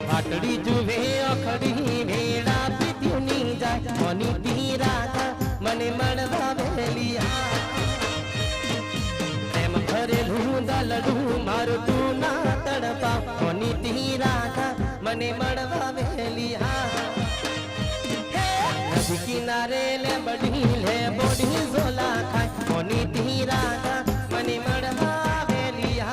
वाटड़ी जुवे अखड़ी भेड़ा पीत्युनी जाय मनी तीरा था मने मड़वा वेलिया प्रेम भरेलू दलडू मारू तू ना तड़पा मनी तीरा था मने मड़वा वेलिया नदी किनारे ले बड़ी ले बोड़ी झोला खाय मनी तीरा था मने मड़वा वेलिया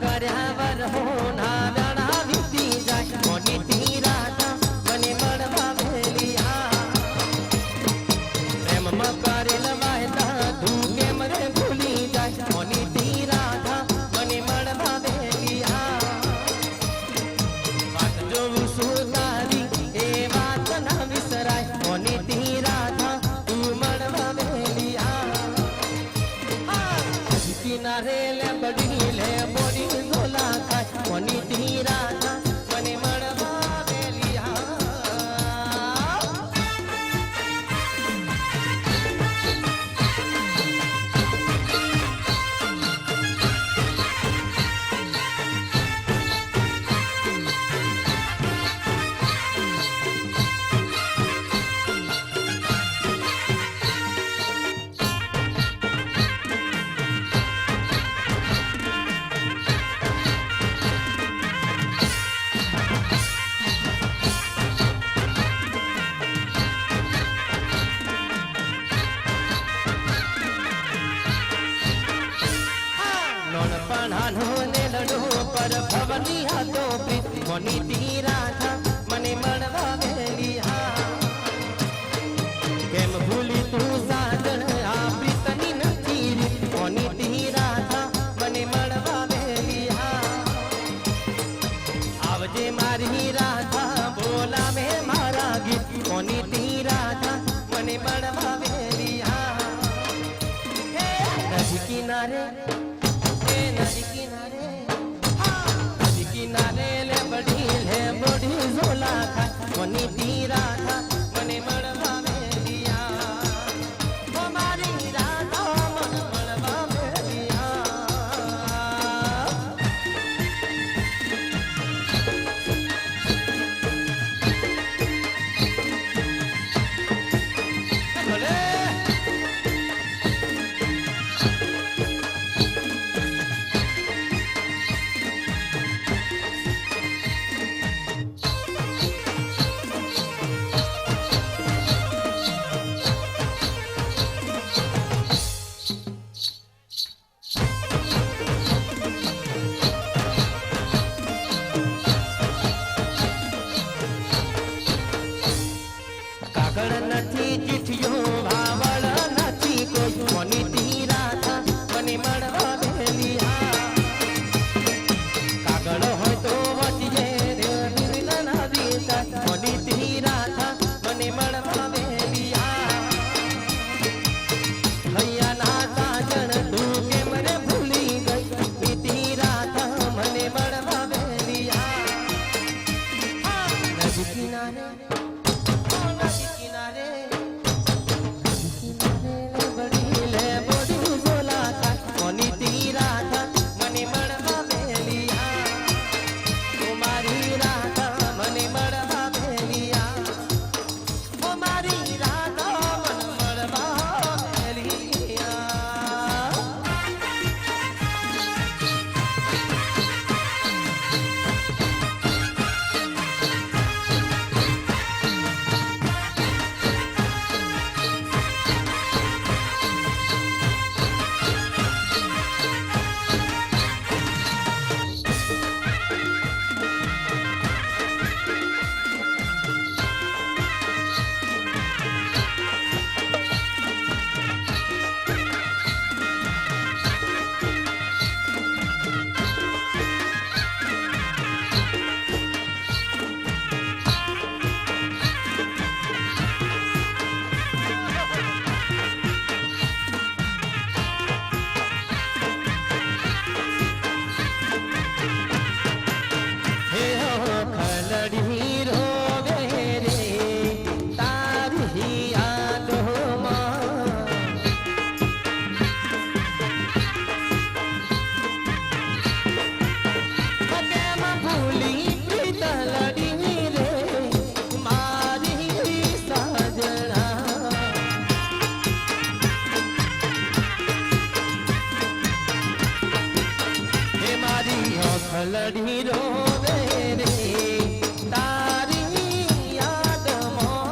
कर्यावर हो ना डाड़ा बीती जाय मोनी तीरा था मने मड़वा वेलिया प्रेम में करेल वायदा तू केम रे भूली जाय मोनी तीरा था मने मड़वा वेलिया बात जो सुतारी ए बात ना विसराय मोनी तीरा था तू मड़वा वेलिया किनारे ले बड़ी ले बोड़ी झोला खाय मनी तीरा था मने मड़वा वेलिया पर भवनी हाथो प्रीत मनी तीरा था मने मड़वा वेलिया केम भूली तू साजन आ प्रीतनी नथी मनी तीरा था मने मड़वा वेलिया आवजे मारी राधा बोला में मारा गीत मनी तीरा था मने मड़वा वेलिया नदी किनारे नदी किनारे किनारे ले बड़ी ले ખલડી રોવે રે તારી યાદમાં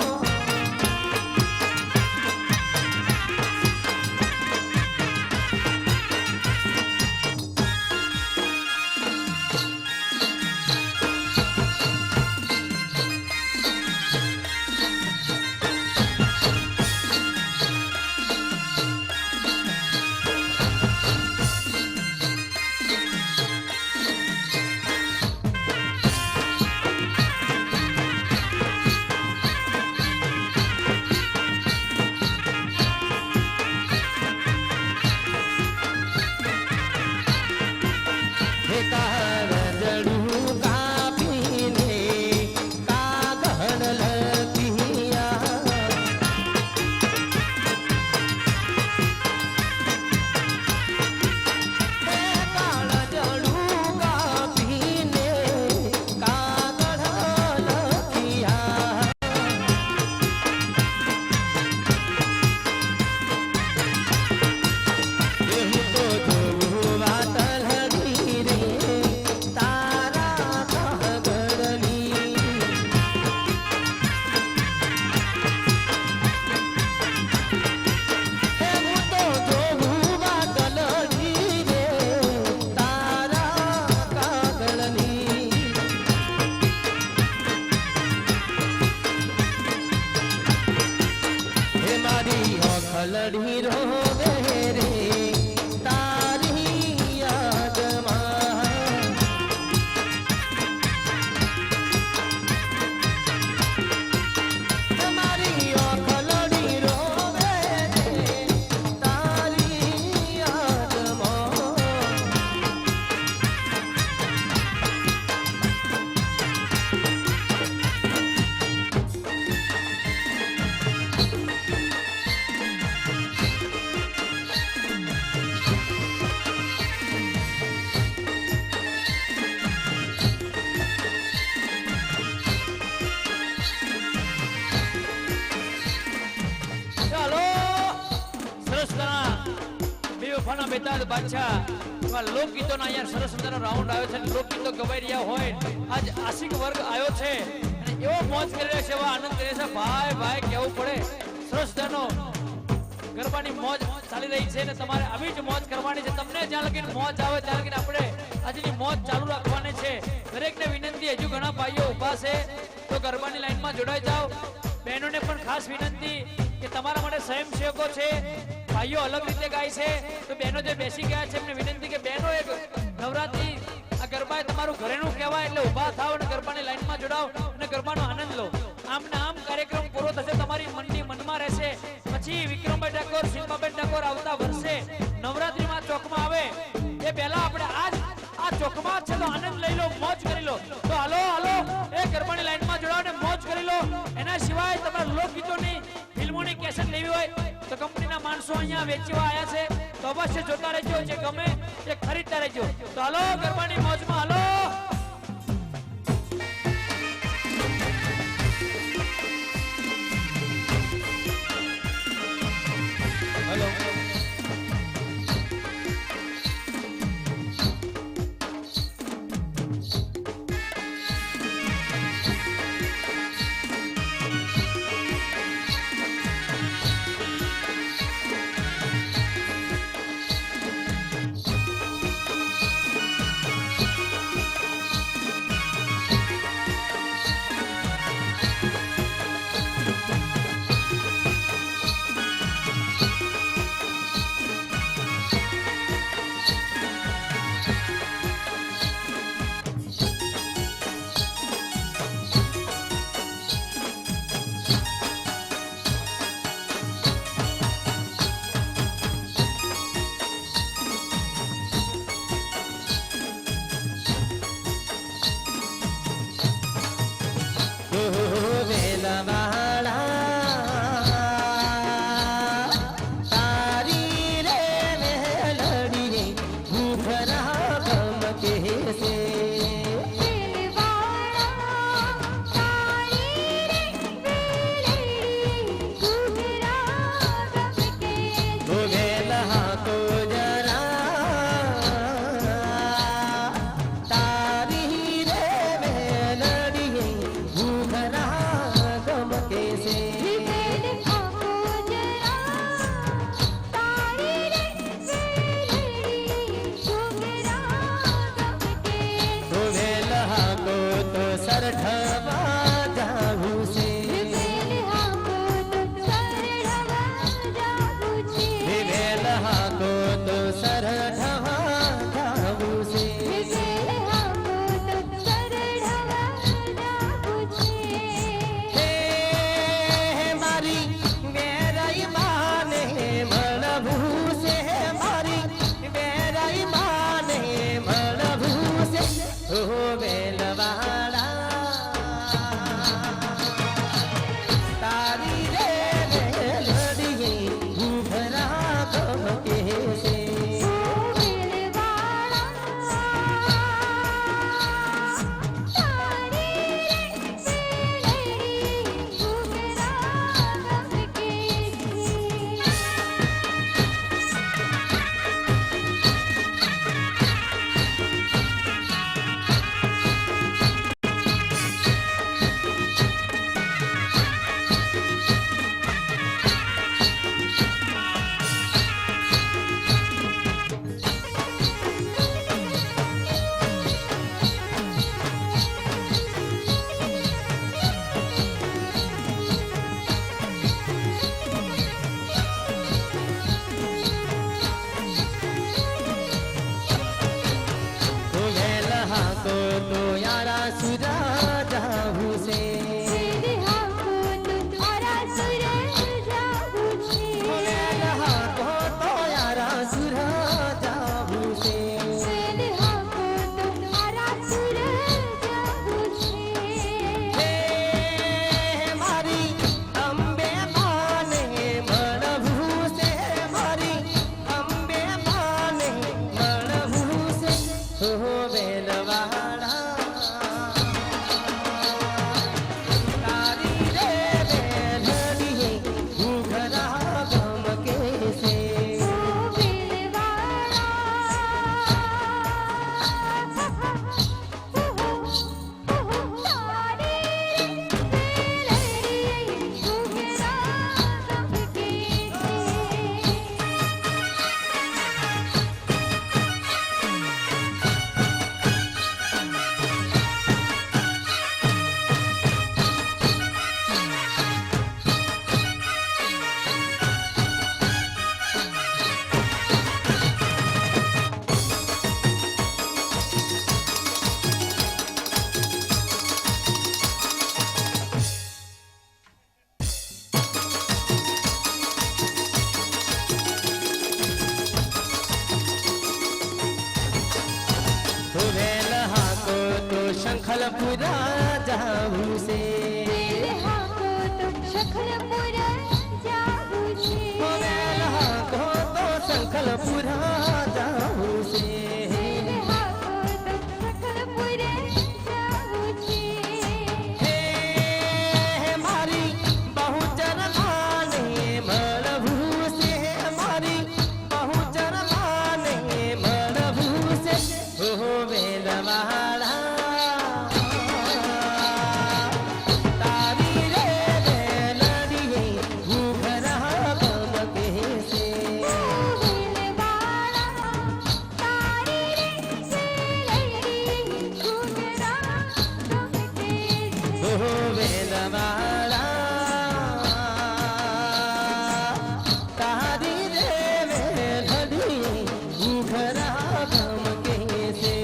ખલડી રોવે રે તારી યાદમાં મારી ખલડી રોવે રે તારી યાદમાં લોકગીતો ના અહીંયા સરસ મજાનો રાઉન્ડ આવ્યો છે. લોકગીતો ગવાઈ રહ્યા હોય આજ આશિક વર્ગ આવ્યો છે અને એવો મોજ કરી રહ્યો છે, એવો આનંદ કરે છે. ભાઈ ભાઈ કેવું પડે, સરસ મજાનો ગરબાની મોજ ચાલી રહી છે અને તમારે આવી જ મોજ કરવાની છે. તમને જ્યાં લગીને મોજ આવે ત્યાં લગીને આપણે આજની મોજ ચાલુ રાખવાની છે. દરેકને વિનંતી, હજુ ઘણા ભાઈઓ ઊભા છે તો ગરબાની લાઈનમાં જોડાઈ જાઓ. બહેનોને પણ ખાસ વિનંતી કે તમારા માટે સ્વયંસેવકો છે, ભાઈઓ અલગ રીતે ગાય છે તો બહેનો જે બેસી ગયા છે એમને વિનંતી કે બહેનો એક નવરાત્રી આ ગરબા તમારું ઘરેનું કહેવાય એટલે ઊભા થાવ અને ગરબાની લાઈનમાં જોડાવ અને ગરબાનો આનંદ લો. આમ ને આમ કાર્યક્રમ પૂરો થશે, તમારી મનની મનમાં રહેશે. પછી વિક્રમભાઈ ઠાકોર, શિલ્પાબેન ઠાકોર આવતા વર્ષે નવરાત્રીમાં ચોકમાં આવે એ પહેલા આપણે આ ચોકમાં છે તો આનંદ લઈ લો, મોજ કરી લો. તો હાલો હાલો એ ગરબાની લાઈનમાં જોડાવ ને મોજ કરી લો. એના સિવાય તમારા લોકગીતોની ફિલ્મોની કેસેટ લેવી હોય તો કંપનીના માણસો અહીંયા વેચવા આવ્યા છે તો અવશ્ય જોતા રહેજો. જે ગમે એ ખરીદતા રહેજો. તો હાલો ગરબાની મોજમાં હાલો. હેલો શંખલપુરા જાવું છે શંખલપુરા જાવું છે હે મારી બહુચર માને મળવું છે મારી બહુચર માને મળવું છે હો વેલવાળા તારી રે વેલડી ઘૂઘરા ગમકે છે હો વેલવાળા તારી રે વેલડી ઘૂઘરા ગમકે છે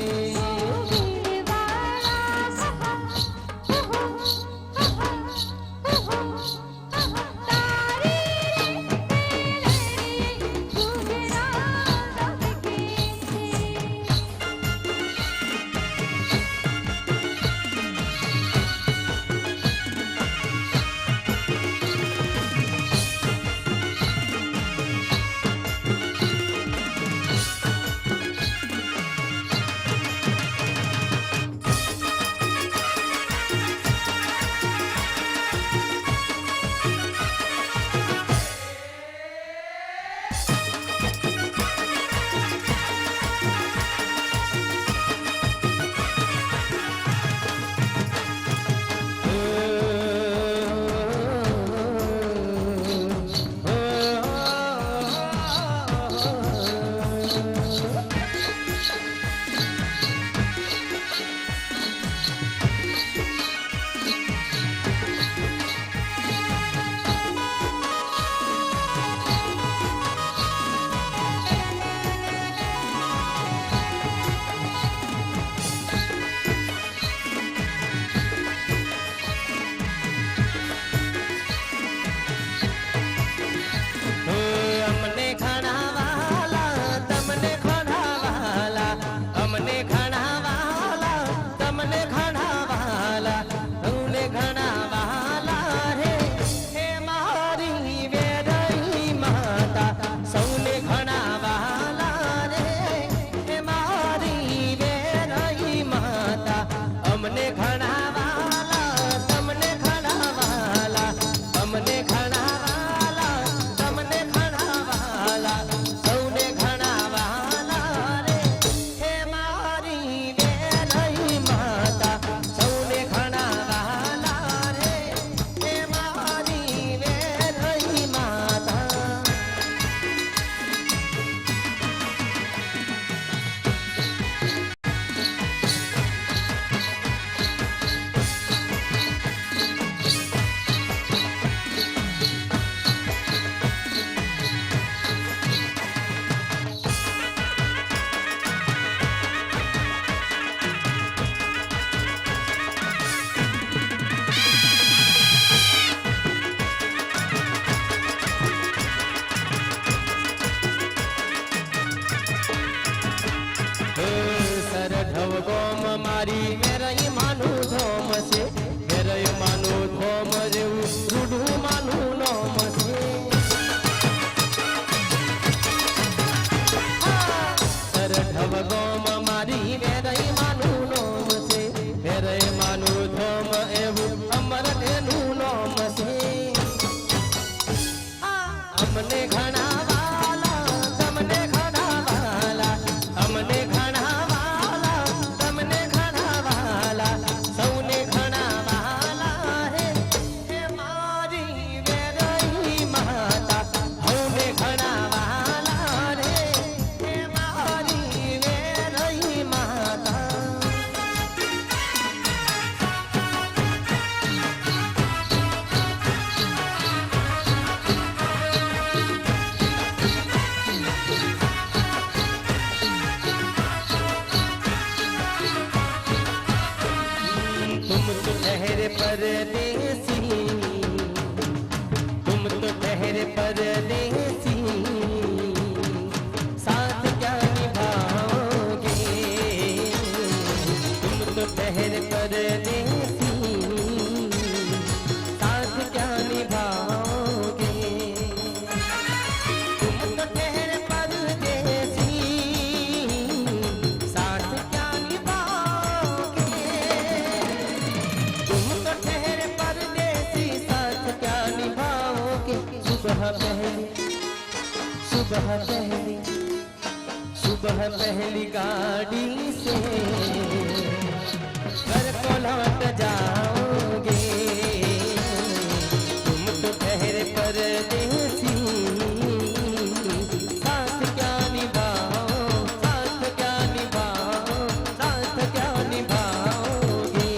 અમને ખાણાવાલા તમને ખાણાવાલા અમને ખાણાવાલા તમને ખાણાવાલા અમને ખાણાવાલા રે હે મારી વેરઈ માતા સૌને ખાણાવાલા રે હે મારી વેરઈ માતા અમને ખાણાવાલા તમને ખાણાવાલા અમને ખાણાવાલા તમને ખાણાવાલા સૌને ખાણાવાલા રે હે મારી વેરઈ માતા સૌને ખાણાવાલા રે હે મારી વેરઈ માતા સરઢવ ગોમ મારી વેરઈ માનું ધોમ છે વેરઈ માનું ધોમ જેવું રૂઢું માનું નોમ છે સરઢવ ગોમ મારી વેરઈ માનું નોમ છે વેરઈ માનું ધોમ એવું અમર તેનું નોમ છે અમને ઘણાવાલા તમને ઘણાવાલા અમને ઘણાવાલા તમને ઘણાવાલા सुबह पहली गाड़ी से घर को लौट जाओगे, तुम तो ठहरे परदेसी, साथ क्या निभाओ, साथ क्या निभाओ, साथ क्या निभाओगे।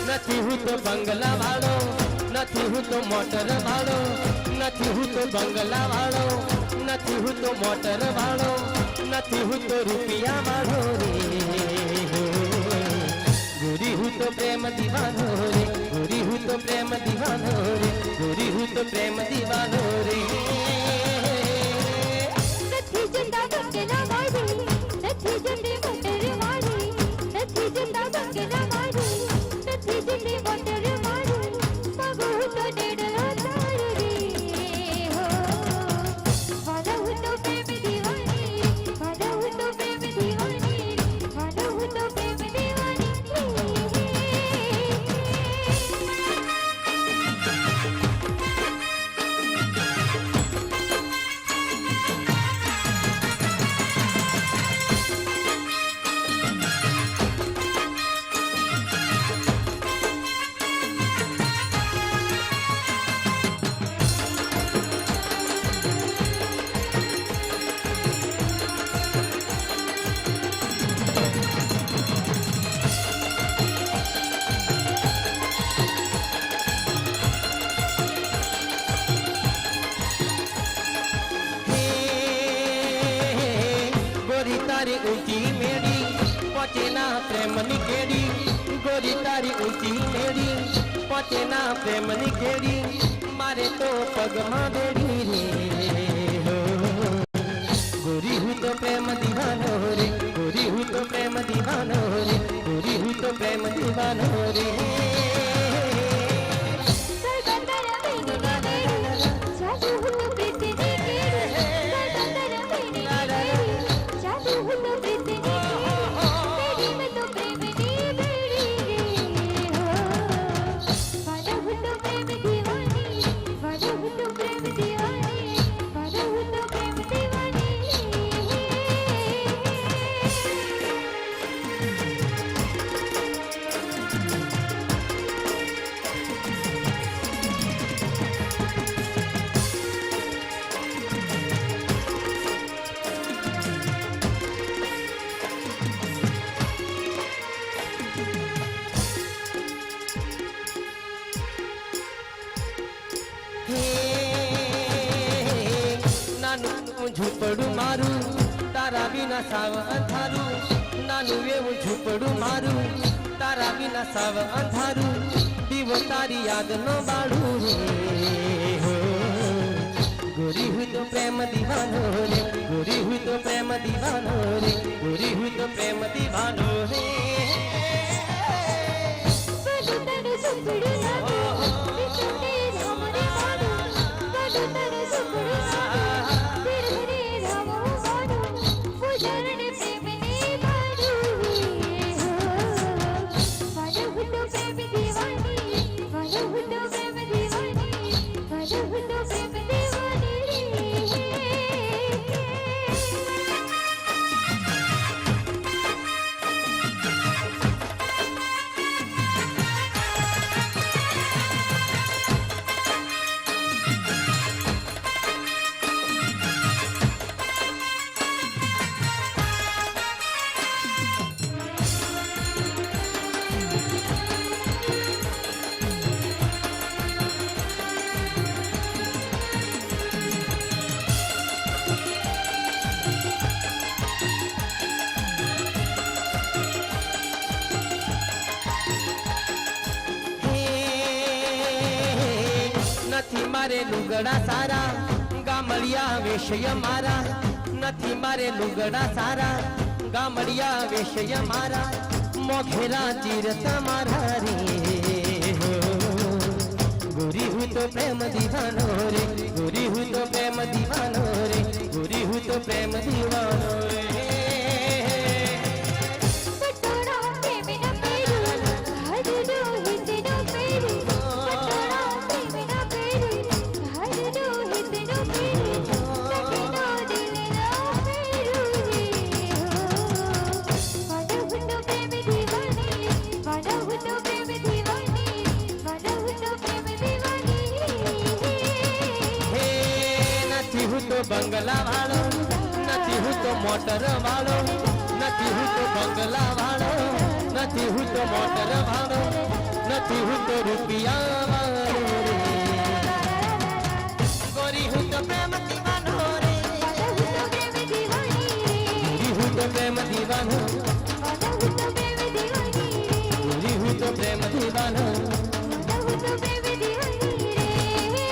નથી હું તો બંગલા વાળો, નથી હું તો મોટર વાળો, નથી હું તો બંગલા વાળો, નથી હું તો મોટર વાળો, નથી હું તો રૂપિયા વાળો રે, ગોરી હું તો પ્રેમ દીવાનો રે, ગોરી હું તો પ્રેમ દીવાનો રે, ગોરી હું તો પ્રેમ દીવાનો રે. નથી જંદા બંગલા વાળી, નથી જંદી મોટર વાળી, નથી જંદા બંગલા વાળી, નથી જંદી મોટર વાળી, પગો તો ડેડલો તારો રે હો. વાલો હું તો પ્રેમ દીવાની, વાલો હું તો પ્રેમ દીવાની, વાલો હું તો પ્રેમ દીવાની. ગોરી તારી ઊંચી મેળી પહોંચેના પ્રેમની કેડી, ગોરી તારી ઊંચી મેળી પહોંચેના પ્રેમની કેડી, મારે તો પગમાં બેડી રે હો. ગોરી હું તો પ્રેમ દીવાનો રે, ગોરી હું તો પ્રેમ દીવાનો રે, ગોરી હું તો પ્રેમ દીવાનો રે. નાનું ઝૂંપડું મારું તારા વિના સાવ અંધારું, નાનું એવું ઝૂંપડું મારું તારા વિના સાવ અંધારું, દીવો તારી યાદનો બાળું રે હો. ગોરી હું તો પ્રેમ દીવાનો રે, ગોરી હું તો પ્રેમ દીવાનો રે, ગોરી હું તો પ્રેમ દીવાનો રે. લુગડા સારા ગામડિયા વેશય મારા નથી મારે લુગડા સારા ગામડિયા વેશય મારા મોઘેરા ચીર તમારા રે गोरी हूँ तो प्रेम दीवानो रे गोरी हूँ तो प्रेम दीवानो रे गोरी हूँ तो प्रेम दीवानो रे पटोरा प्रेम न पेरू हर रोहित न पेरू पटोरा प्रेम न पेरू हर रोहित न पेरू सजना दिल न पेरू रे वादा हूँ तो प्रेम दीवानी वादा हूँ तो प्रेम दीवानी वादा हूँ तो प्रेम दीवानी हे નથી હું તો બંગલા વાળો નથી હું તો મોટર વાળો નથી હું તો બંગલા વાળો નથી હું તો મોટર વાળો નથી હું તો રૂપિયા વાળો રે ગોરી હું તો પ્રેમ દીવાનો રે वादा हूँ तो प्रेम दीवानी ગોરી હું તો પ્રેમ દીવાનો वादा हूँ तो प्रेम दीवानी ગોરી હું તો પ્રેમ દીવાનો वादा हूँ तो प्रेम दीवानी रे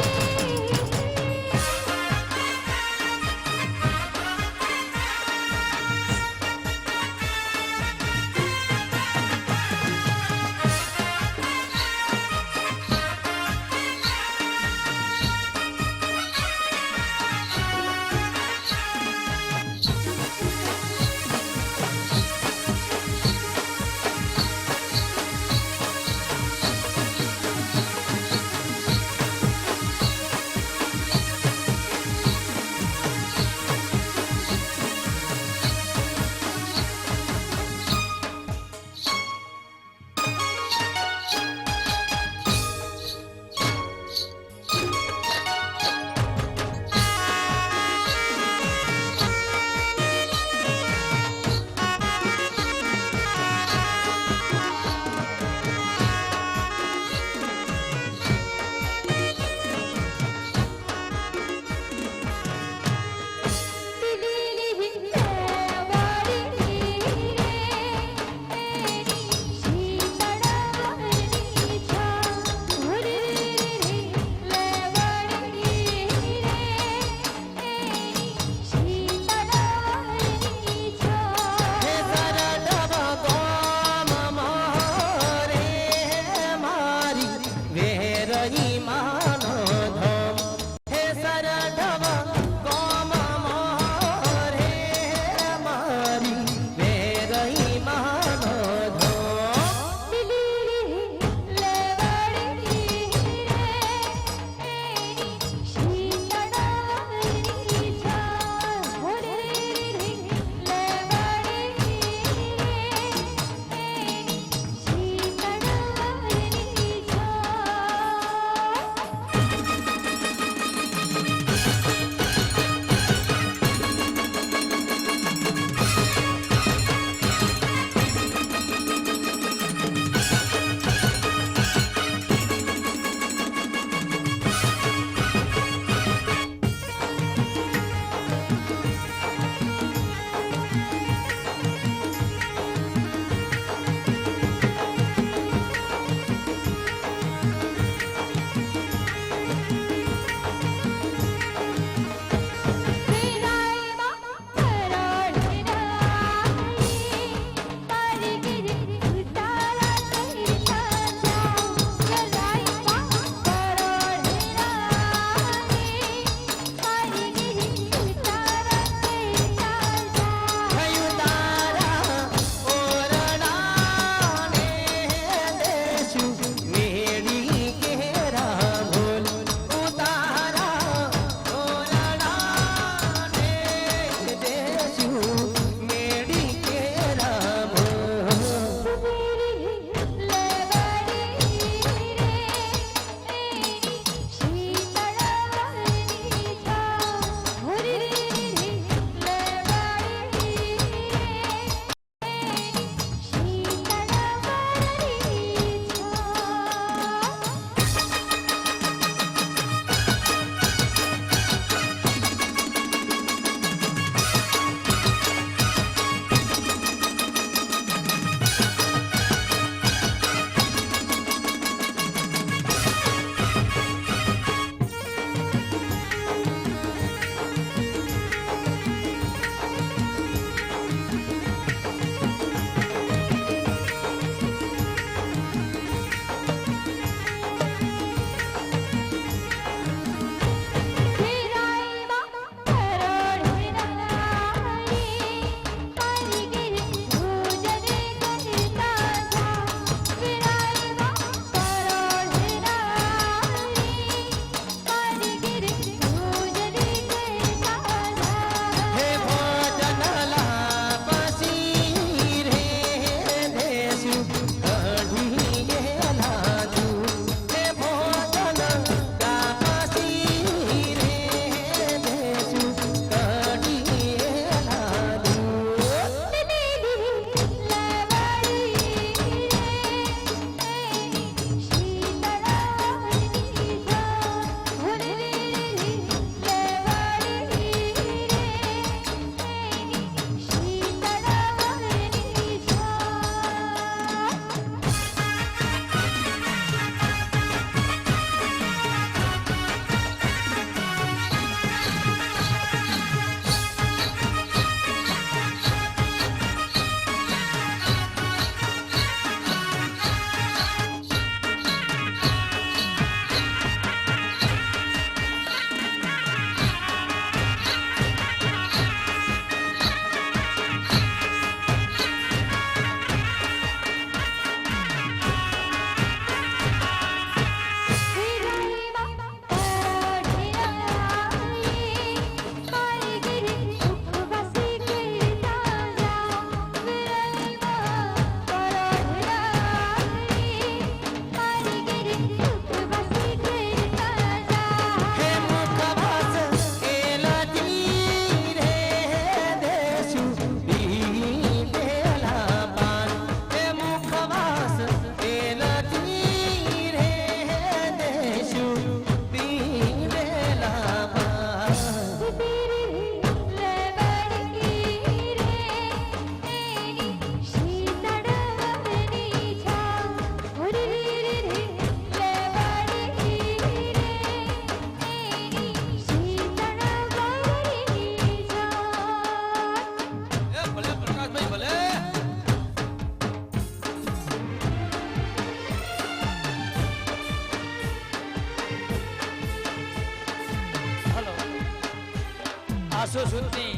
આસો સુદની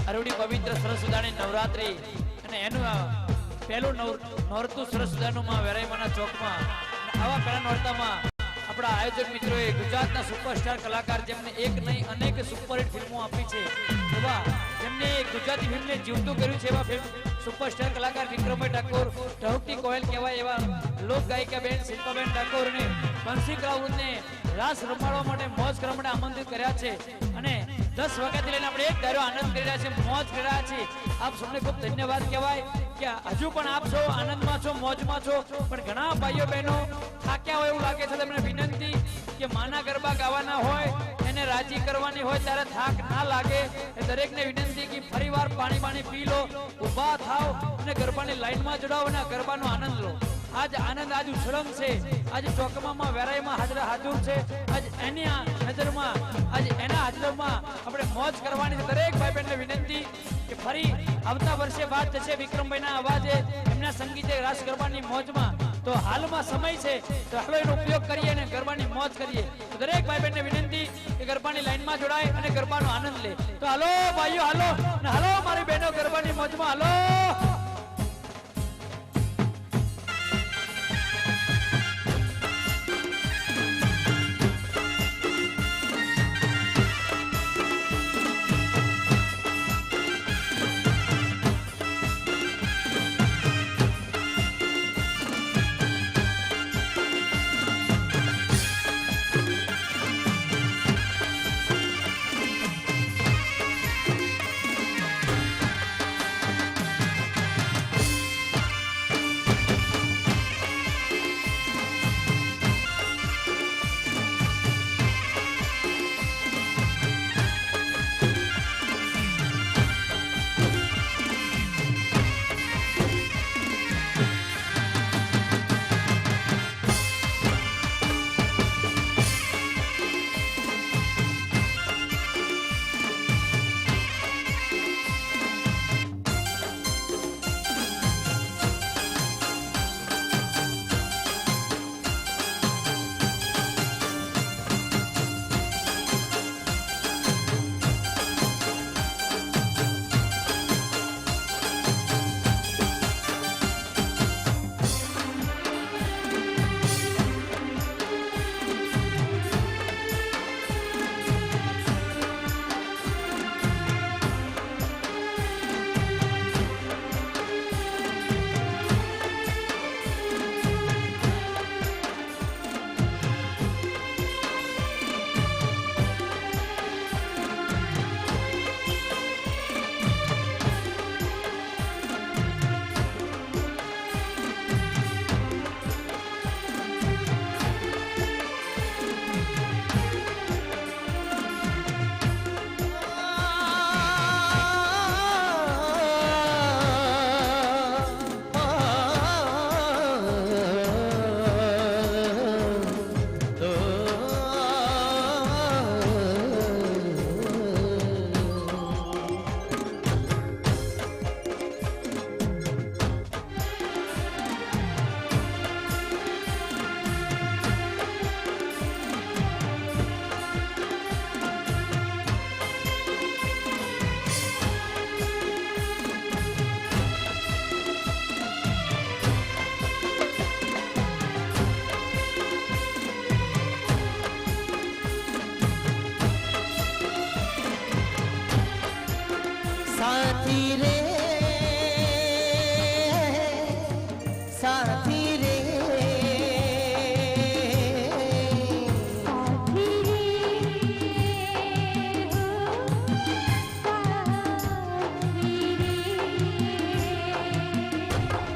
અરવડી પવિત્ર સરસ મજાની નવરાત્રી અને એનું પહેલું નોરતું સરસ મજાનું માં વેરાઈમાના ચોકમાં આવા પહેલા નોરતામાં આપણા આયોજક મિત્રોએ ગુજરાતના સુપરસ્ટાર કલાકાર જેમને એક નહીં અનેક સુપરહિટ ફિલ્મો આપી છે એવા જેમને ગુજરાતી ફિલ્મને જીવતું કર્યું છે એવા ફિલ્મ સુપરસ્ટાર કલાકાર વિક્રમભાઈ ઠાકોર ઢહુકતી કોયલ કહેવાય એવા લોક ગાયિકા બેન શિલ્પાબેન ઠાકોર અને બંસી કલાવૃતને રાસ રમાડવા માટે મોજ કરવા માટે આમંત્રિત કર્યા છે અને 10 વાગ્યાથી લઈને આપણે એક ધારો આનંદ કરી રહ્યા છે મોજ કરી રહ્યા છે આપ સૌને ખૂબ ધન્યવાદ કહેવાય કે હજુ પણ આપ છો આનંદમાં છો મોજમાં છો પણ ઘણા ભાઈઓ બહેનો થાક્યા હોય એવું લાગે છે તમને વિનંતી કે માના ગરબા ગાવાના હોય એને રાજી કરવાની હોય ત્યારે થાક ના લાગે એ દરેકને વિનંતી કે ફરીવાર પાણી પી લો ઊભા થાવ અને ગરબાની લાઈનમાં જોડાઓ અને ગરબાનો આનંદ લો આજ આનંદ આજ ઉછળંગ છે આજ ચોકમાં વેરાઈમાં હાજર છે આજ એની નજરમાં આજ એના હાજરમાં આપણે મોજ કરવાની છે દરેક ભાઈ બહેનને વિનંતી કે ફરી આવતા વર્ષે વાત થશે વિક્રમભાઈના અવાજે એમના સંગીતે રાસ ગરબાની મોજમાં તો હાલમાં સમય છે તો હાલો એનો ઉપયોગ કરીએ અને ગરબાની મોજ કરીએ તો દરેક ભાઈ બહેનને વિનંતી કે ગરબાની લાઈનમાં જોડાય અને ગરબાનો આનંદ લે તો હાલો ભાઈઓ હાલો અને હાલો મારી બહેનો ગરબાની મોજમાં હાલો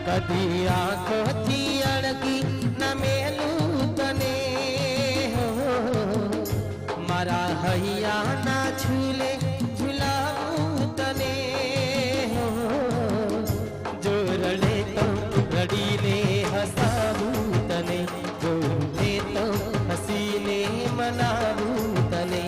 કદી આંખોથી અડકી ન મેલું તને મારા હૈયાના ઝૂલે ઝુલાવું તને જો રડે તો રડીને હસાવું તને જો રૂઠે તો હસીને મનાવું તને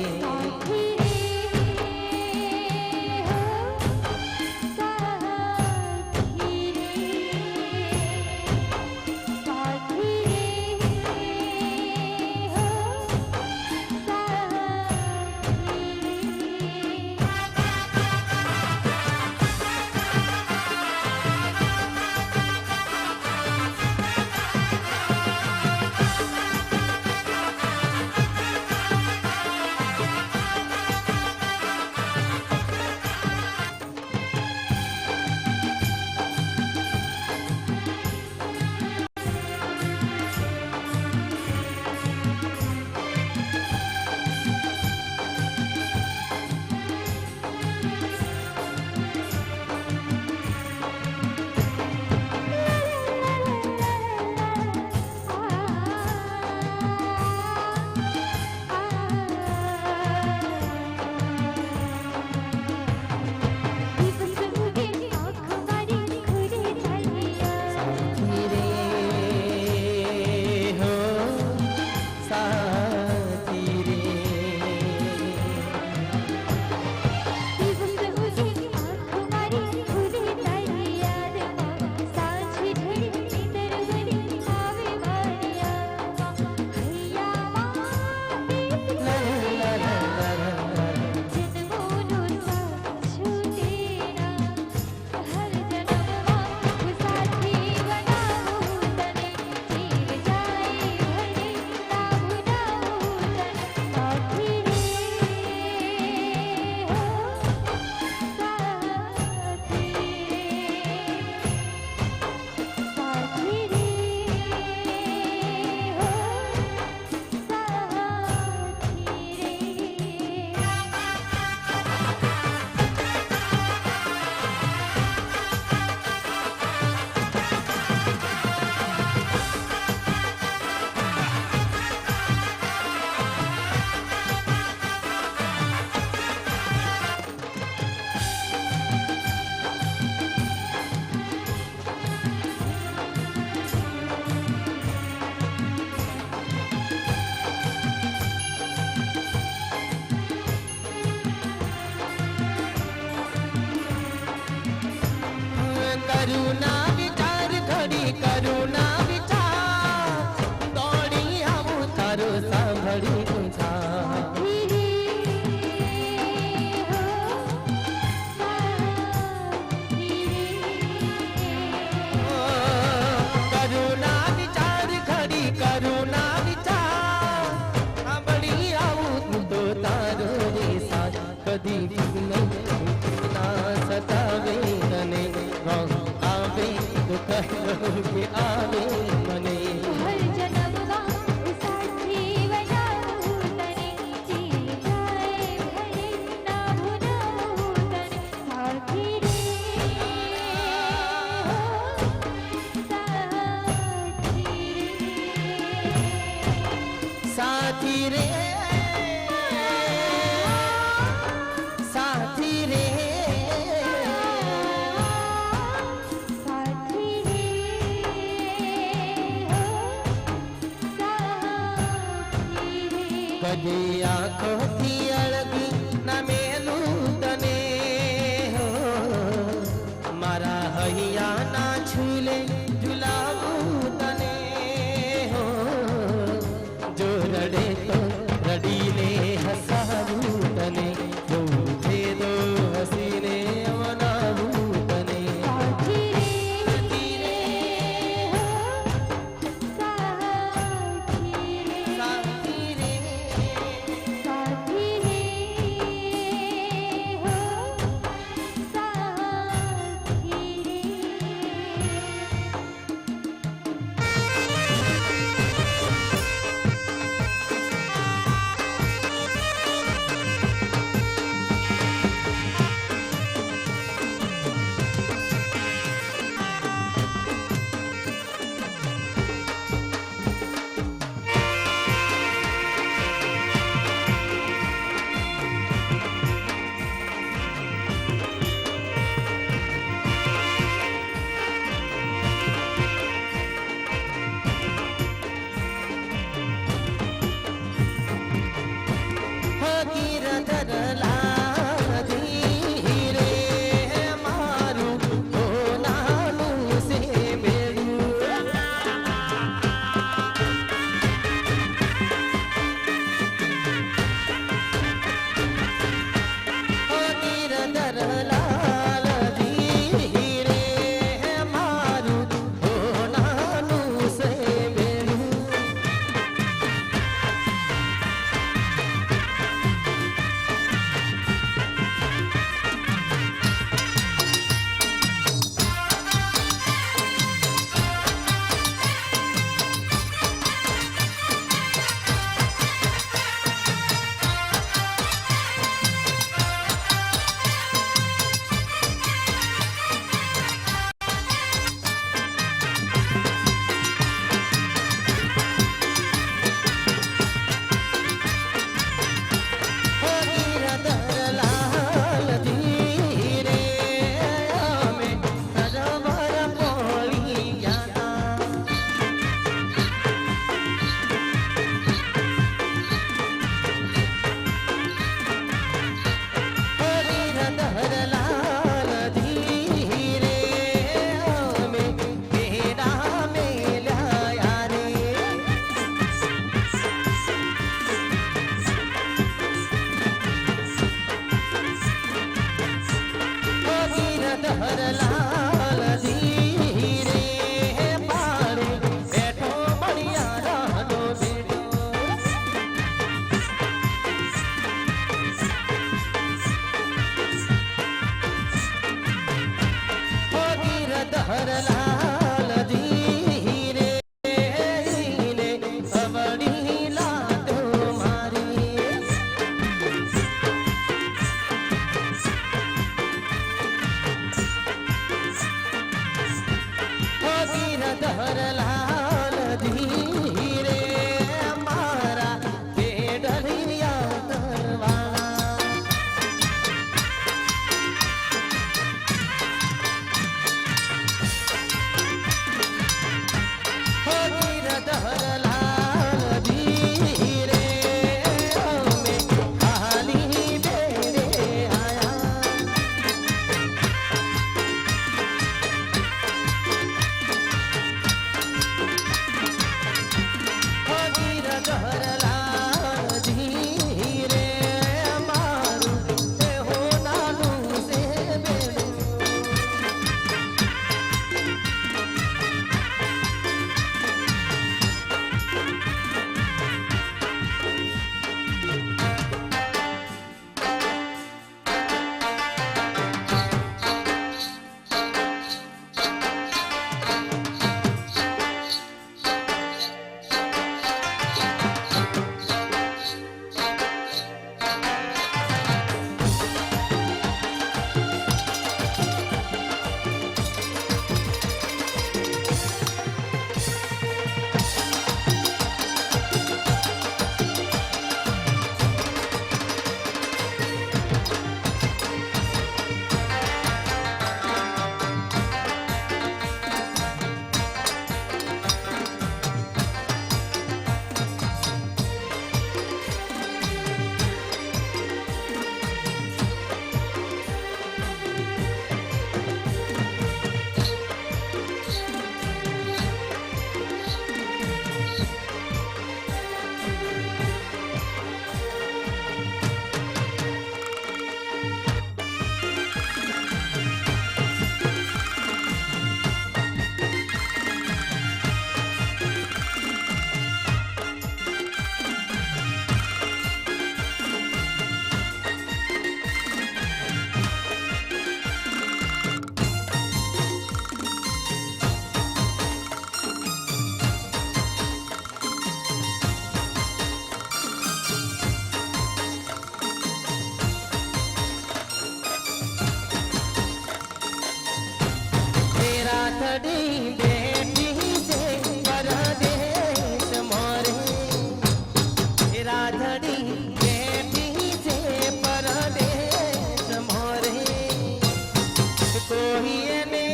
કરુણા વિચાર ઘડી કરુણા વિચાર દોડી આવું તારો સાંભળી તુંછા કરુણા વિચાર ઘડી કરુણા વિચાર સાંભળી આવું તો તારો રે સાથ કદી ના સતાવે તને રોગ આવે તો કહ્યું કે આવે મને હર જન્મમાં સાથી બનાવું તને જીવાય ભલે ના ભૂલાવું તને સાથી રે સાથી રે સાથી રે કદી આંખોથી અળગી ના મેલું તને હો. મારા હૈયા ના છૂલે ઝુલાવું તને હો. જો રડે તો રડીને હસાવું તને જો ભેદો હસીને મનાવું તને સાથી રે સાથી રે રાધડી બેઠી છે પરદેશ મોરે રાધડી બેઠી છે પરદેશ મોરે કોઈ એને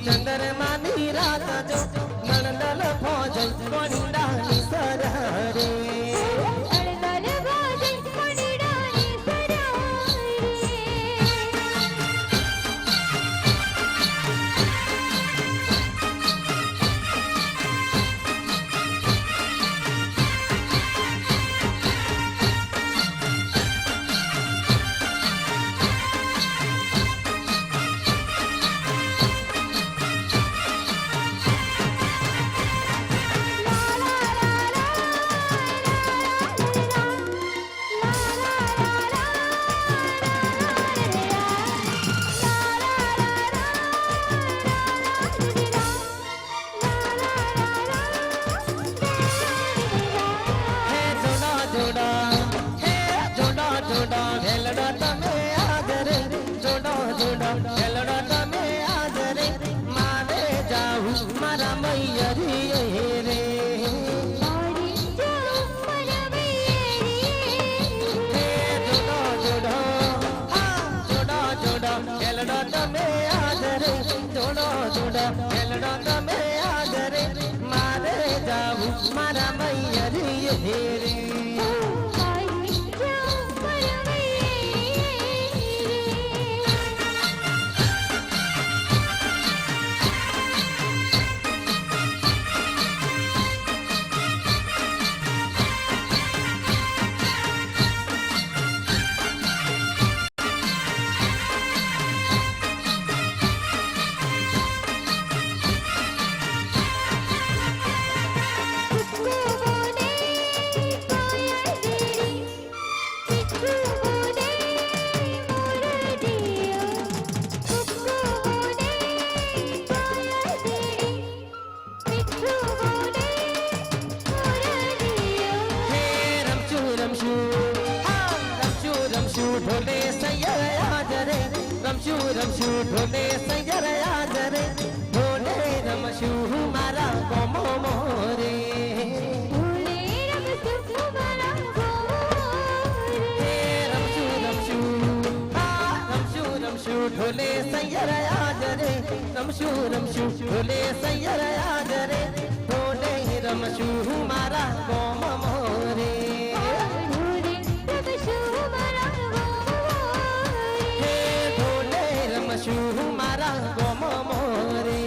ચંદ્રમાની રાત જો મેલડો તમે આદરે જોડો જોડો મેલડો તમે આદરે મારે જાવું મારા મૈયરી હેરે આઈ જાઉં પરવૈયે હે રમશું રમશું હા રમશું રમશું ઢોલે સૈયર આદરે રમશું રમશું ઢોલે સૈયર આદરે ઢોલે રમશું મારા ગોમો મોરે હે રમશું રમશું હા રમશું રમશું ઢોલે સૈયર આદરે રમશું રમશું ઢોલે સૈયર આદરે ઢોલે રમશું મારા ગોમ મોરે હે ઢોલે રમશું મારા ગોમ મોરે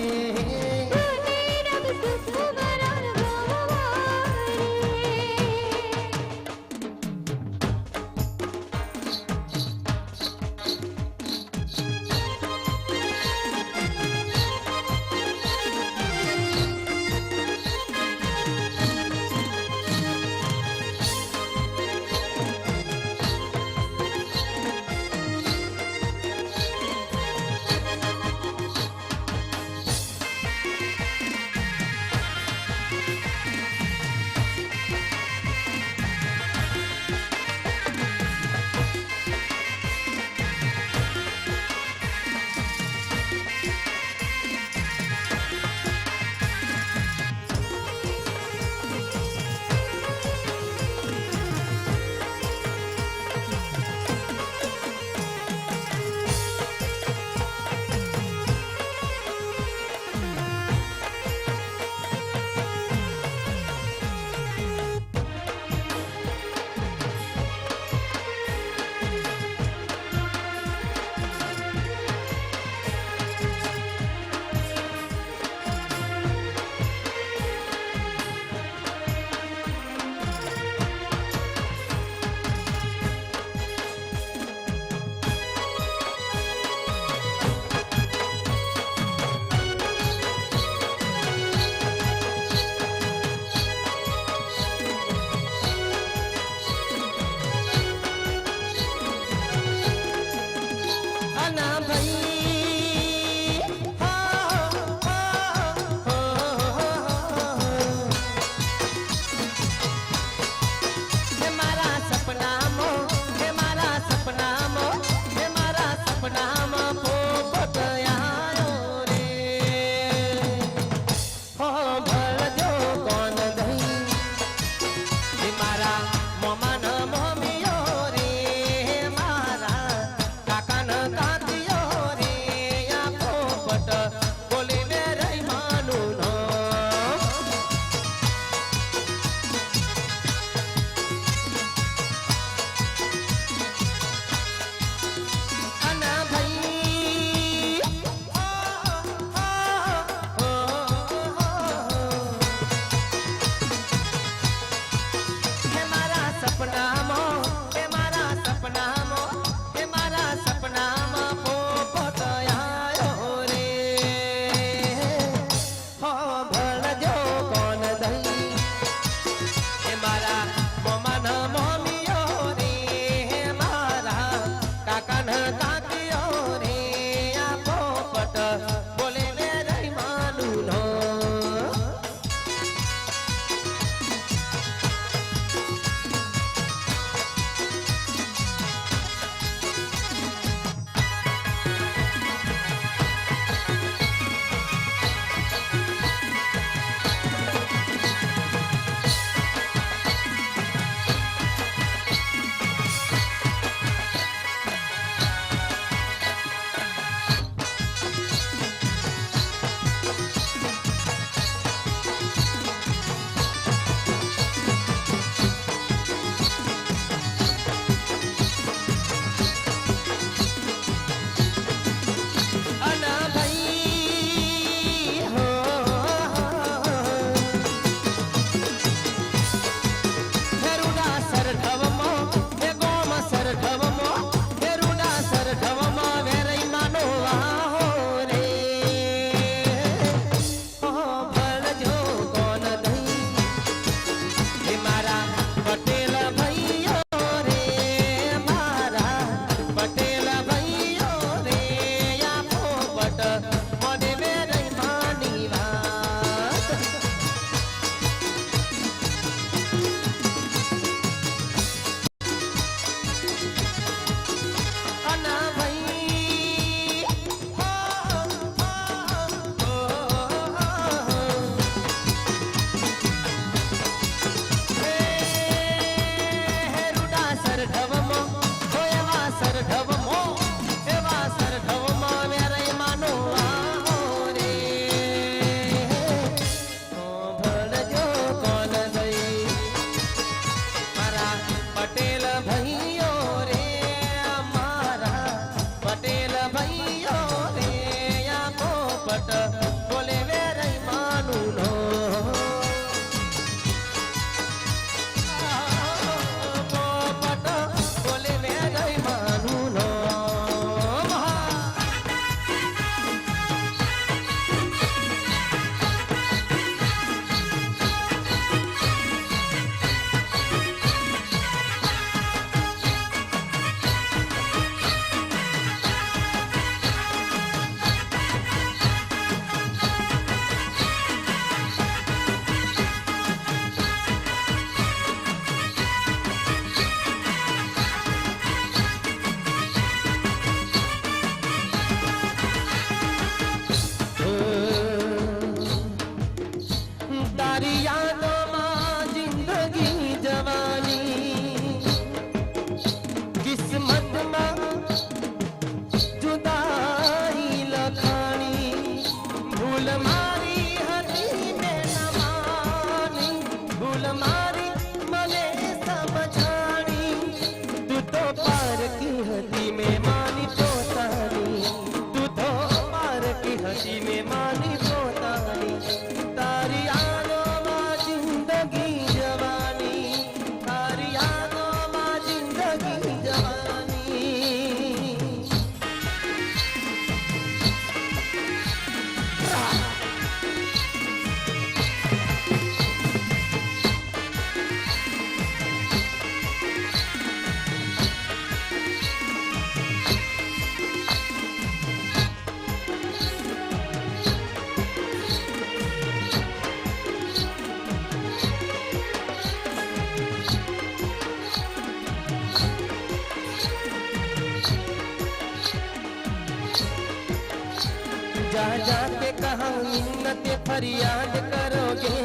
जा जाके कहाँ मिन्नत फरियाद करोगे,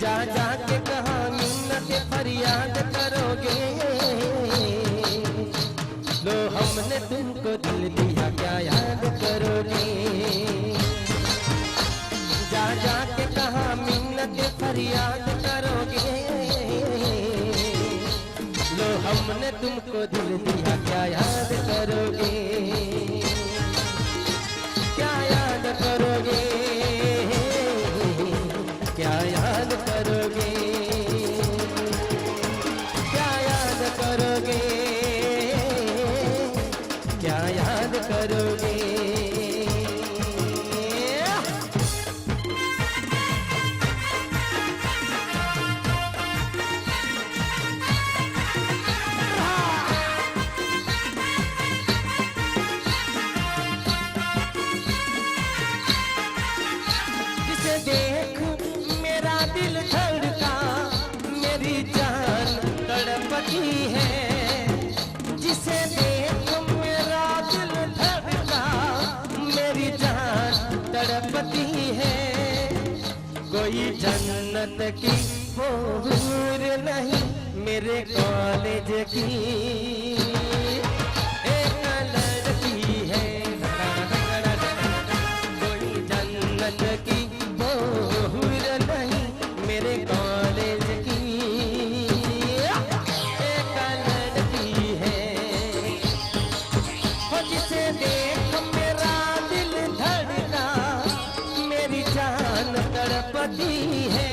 जा जाके कहाँ मिन्नत फरियाद करोगे। लो हमने तुमको दिल दिया क्या याद करोगे, जा जाके कहाँ मिन्नत फरियाद करोगे। लो हमने तुमको दिल दिया क्या याद करोगे, क्या याद करोगे, क्या याद करोगे, क्या याद करोगे, क्या याद करोगे। जिसे देख मेरा दिल धड़का, मेरी जान तड़पती है। जिसे देख मेरा दिल धड़का, मेरी जान तड़पती है। कोई जन्नत की हूर नहीं मेरे कॉलेज की एक लड़की है। कोई जन्नत की हूर नहीं मेरे कॉलेज की एक लड़की है। हो जिसे देख मेरा दिल धड़का, मेरी जान तड़पती है।